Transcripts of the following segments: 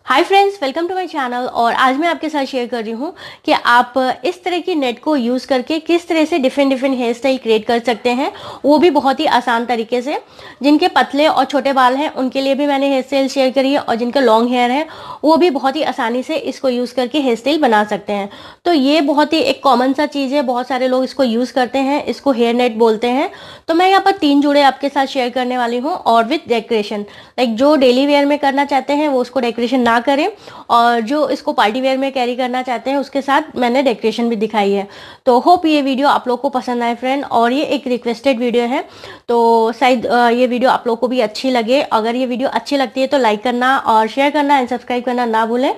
Hi friends, welcome to my channel. और आज मैं आपके साथ शेयर कर रही हूँ कि आप इस तरह की नेट को यूज़ करके किस तरह से different different hair style create कर सकते हैं, वो भी बहुत ही आसान तरीके से। जिनके पतले और छोटे बाल हैं उनके लिए भी मैंने हेयर स्टाइल शेयर करी है, और जिनका लॉन्ग हेयर है वो भी बहुत ही आसानी से इसको यूज़ करके हेयर स्टाइल बना सकते हैं। तो ये बहुत ही एक कॉमन सा चीज़ है, बहुत सारे लोग इसको यूज़ करते हैं, इसको हेयर नेट बोलते हैं। तो मैं यहाँ पर 3 जोड़े आपके साथ शेयर करने वाली हूँ, और विथ डेकोरेशन। लाइक जो डेली वेयर में करना चाहते हैं वो उसको डेकोरेशन ना करें, और जो इसको पार्टी वेयर में कैरी करना चाहते हैं उसके साथ मैंने डेकोरेशन भी दिखाई है। तो होप ये वीडियो आप लोग को पसंद आए फ्रेंड, और ये एक रिक्वेस्टेड वीडियो है, तो शायद ये वीडियो आप लोग को भी अच्छी लगे। अगर ये वीडियो अच्छी लगती है तो लाइक करना और शेयर करना एंड सब्सक्राइब करना ना भूलें।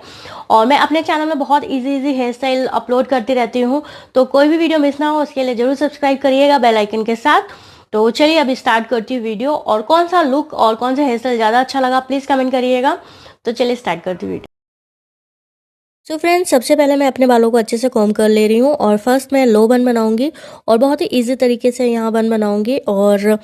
और मैं अपने चैनल में बहुत इजी हेयर स्टाइल अपलोड करती रहती हूँ, तो कोई भी वीडियो मिस ना हो उसके लिए जरूर सब्सक्राइब करिएगा बेल आइकन के साथ। तो चलिए अब स्टार्ट करती हूँ वीडियो। और कौन सा लुक और कौन सा हेयर स्टाइल ज़्यादा अच्छा लगा प्लीज़ कमेंट करिएगा। तो चलिए स्टार्ट करती हूँ वीडियो। सो फ्रेंड्स, सबसे पहले मैं अपने बालों को अच्छे से कॉम्ब कर ले रही हूँ, और फर्स्ट मैं लो बन बनाऊंगी, और बहुत ही इजी तरीके से यहाँ बन बनाऊंगी। और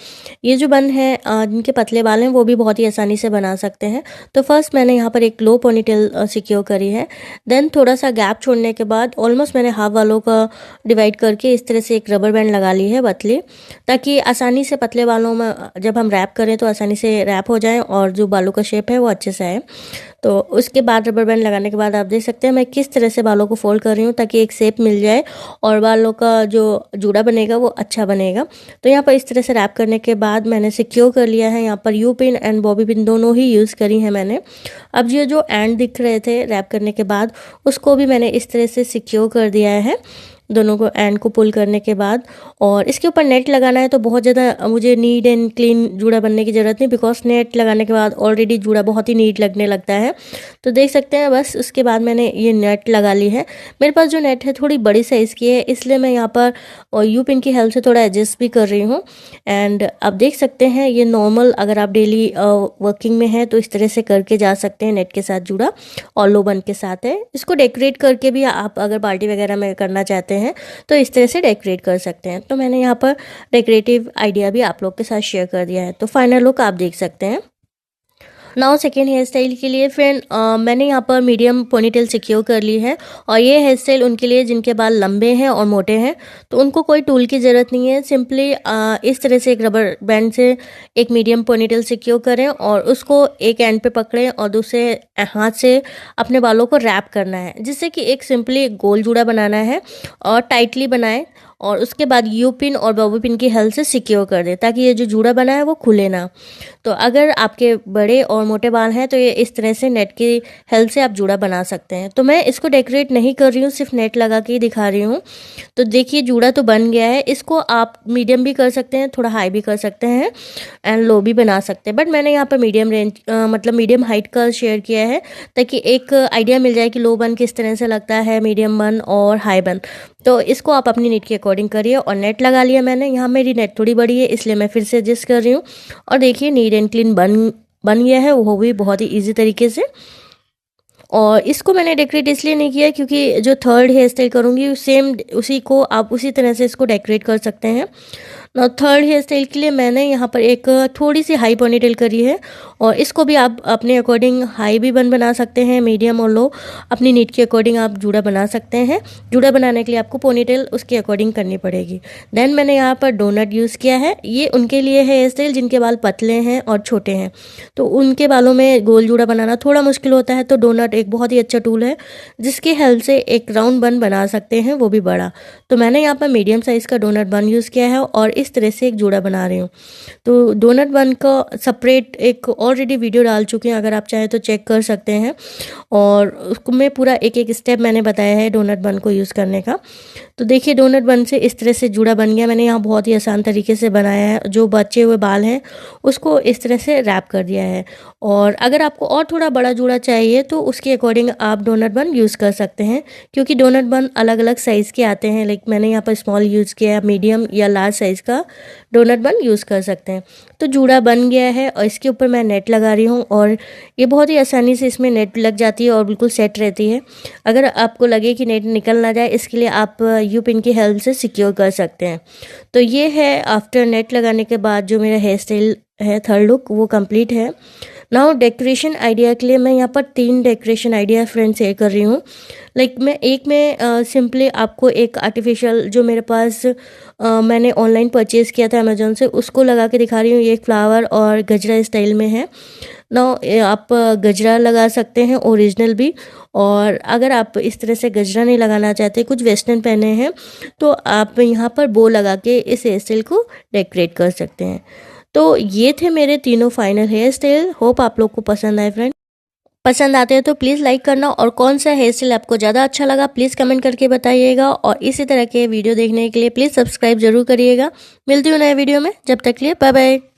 ये जो बन है जिनके पतले बाल हैं वो भी बहुत ही आसानी से बना सकते हैं। तो फर्स्ट मैंने यहाँ पर एक लो पोनीटेल सिक्योर करी है। देन थोड़ा सा गैप छोड़ने के बाद ऑलमोस्ट मैंने हाफ बालों का डिवाइड करके इस तरह से एक रबर बैंड लगा ली है पतली, ताकि आसानी से पतले बालों में जब हम रैप करें तो आसानी से रैप हो जाए और जो बालों का शेप है वो अच्छे से आए। तो उसके बाद रबर बैंड लगाने के बाद आप देख सकते हैं मैं किस तरह से बालों को फोल्ड कर रही हूँ, ताकि एक शेप मिल जाए और बालों का जो जूड़ा बनेगा वो अच्छा बनेगा। तो यहाँ पर इस तरह से रैप करने के बाद मैंने सिक्योर कर लिया है। यहाँ पर you pin and bobby pin दोनों ही यूज़ करी हैं मैंने। अब ये जो एंड दिख रहे थे रैप करने के बाद, उसको भी मैंने इस तरह से सिक्योर कर दिया है, दोनों को एंड को पुल करने के बाद। और इसके ऊपर नेट लगाना है, तो बहुत ज़्यादा मुझे नीट एंड क्लीन जूड़ा बनने की ज़रूरत नहीं, बिकॉज नेट लगाने के बाद ऑलरेडी जूड़ा बहुत ही नीट लगने लगता है। तो देख सकते हैं बस उसके बाद मैंने ये नेट लगा ली है। मेरे पास जो नेट है थोड़ी बड़ी साइज़ की है, इसलिए मैं यहाँ पर और यू पिन की हेल्प से थोड़ा एडजस्ट भी कर रही हूँ। एंड आप देख सकते हैं ये नॉर्मल अगर आप डेली वर्किंग में हैं तो इस तरह से करके जा सकते हैं नेट के साथ जूड़ा, और लो बन के साथ है। इसको डेकोरेट करके भी आप अगर पार्टी वगैरह में करना चाहते हैं तो इस तरह से डेकोरेट कर सकते हैं। तो मैंने यहाँ पर डेकोरेटिव आइडिया भी आप लोग के साथ शेयर कर दिया है। तो फाइनल लुक आप देख सकते हैं। नाउ सेकेंड हेयर स्टाइल के लिए फ्रेंड मैंने यहाँ पर मीडियम पोनीटेल सिक्योर कर ली है, और ये हेयर स्टाइल उनके लिए जिनके बाल लंबे हैं और मोटे हैं, तो उनको कोई टूल की ज़रूरत नहीं है। सिंपली इस तरह से एक रबर बैंड से एक मीडियम पोनीटेल सिक्योर करें, और उसको एक एंड पे पकड़ें और दूसरे हाथ से अपने बालों को रैप करना है, जिससे कि एक सिंपली गोल जूड़ा बनाना है और टाइटली बनाएं। और उसके बाद यू पिन और बॉबी पिन की हेल्प से सिक्योर कर दें, ताकि ये जो जूड़ा बना है वो खुले ना। तो अगर आपके बड़े और मोटे बाल हैं तो ये इस तरह से नेट की हेल्प से आप जूड़ा बना सकते हैं। तो मैं इसको डेकोरेट नहीं कर रही हूँ, सिर्फ नेट लगा के ही दिखा रही हूँ। तो देखिए जूड़ा तो बन गया है। इसको आप मीडियम भी कर सकते हैं, थोड़ा हाई भी कर सकते हैं, एंड लो भी बना सकते हैं। बट मैंने यहाँ पर मीडियम रेंज मतलब मीडियम हाइट का शेयर किया है, ताकि एक आइडिया मिल जाए कि लो बन किस तरह से लगता है, मीडियम बन और हाई बन। तो इसको आप अपनी नीड के अकॉर्डिंग करिए। और नेट लगा लिया मैंने। यहाँ मेरी नेट थोड़ी बड़ी है इसलिए मैं फिर से एडजस्ट कर रही हूँ। और देखिए नीट एंड क्लीन बन गया है, वो भी बहुत ही इजी तरीके से। और इसको मैंने डेकोरेट इसलिए नहीं किया क्योंकि जो थर्ड हेयर स्टाइल करूँगी सेम उसी को आप उसी तरह से इसको डेकोरेट कर सकते हैं। ना थर्ड हेयर स्टाइल के लिए मैंने यहाँ पर एक थोड़ी सी हाई पोनीटेल करी है, और इसको भी आप अपने अकॉर्डिंग हाई भी बना सकते हैं, मीडियम और लो अपनी नीड के अकॉर्डिंग आप जूड़ा बना सकते हैं। जूड़ा बनाने के लिए आपको पोनीटेल उसके अकॉर्डिंग करनी पड़ेगी। देन मैंने यहाँ पर डोनट यूज़ किया है। ये उनके लिए है हेयर स्टाइल जिनके बाल पतले हैं और छोटे हैं, तो उनके बालों में गोल जूड़ा बनाना थोड़ा मुश्किल होता है। तो डोनट एक बहुत ही अच्छा टूल है जिसकी हेल्प से एक राउंड बन बना सकते हैं, वो भी बड़ा। तो मैंने यहाँ पर मीडियम साइज़ का डोनट बन यूज़ किया है, और इस तरह से एक जूड़ा बना रही हूँ। तो डोनट बन का सेपरेट एक ऑलरेडी वीडियो डाल चुकी हैं, अगर आप चाहें तो चेक कर सकते हैं। और उसको में पूरा एक एक स्टेप मैंने बताया है डोनट बन को यूज़ करने का। तो देखिए डोनट बन से इस तरह से जूड़ा बन गया। मैंने यहाँ बहुत ही आसान तरीके से बनाया है। जो बचे हुए बाल हैं उसको इस तरह से रैप कर दिया है। और अगर आपको और थोड़ा बड़ा जूड़ा चाहिए तो उसके अकॉर्डिंग आप डोनट बन यूज़ कर सकते हैं, क्योंकि डोनट बन अलग अलग साइज़ के आते हैं। लाइक मैंने यहाँ पर स्मॉल यूज़ किया है, मीडियम या लार्ज साइज़ का डोनट बन यूज़ कर सकते हैं। तो जूड़ा बन गया है, और इसके ऊपर मैं नेट लगा रही हूँ, और ये बहुत ही आसानी से इसमें नेट लग जाती है और बिल्कुल सेट रहती है। अगर आपको लगे कि नेट निकल ना जाए, इसके लिए आप यू पिन की हेल्प से सिक्योर कर सकते हैं। तो ये है आफ्टर नेट लगाने के बाद जो मेरा हेयर स्टाइल है, थर्ड लुक वो कंप्लीट है। नाउ डेकोरेशन आइडिया के लिए मैं यहाँ पर 3 डेकोरेशन आइडिया फ्रेंड्स शेयर कर रही हूँ। मैं सिंपली आपको एक आर्टिफिशियल जो मेरे पास मैंने ऑनलाइन परचेज़ किया था अमेजोन से, उसको लगा के दिखा रही हूँ। ये एक फ्लावर और गजरा स्टाइल में है। नाउ आप गजरा लगा सकते हैं ओरिजिनल भी, और अगर आप इस तरह से गजरा नहीं लगाना चाहते, कुछ वेस्टर्न पहने हैं, तो आप यहाँ पर बो लगा के इस हेयर स्टाइल को डेकोरेट कर सकते हैं। तो ये थे मेरे तीनों फाइनल हेयर स्टाइल। होप आप लोग को पसंद आए फ्रेंड। पसंद आते हैं तो प्लीज़ लाइक करना, और कौन सा हेयर स्टाइल आपको ज़्यादा अच्छा लगा प्लीज़ कमेंट करके बताइएगा, और इसी तरह के वीडियो देखने के लिए प्लीज़ सब्सक्राइब जरूर करिएगा। मिलती हूँ नए वीडियो में, जब तक के लिए बाय बाय।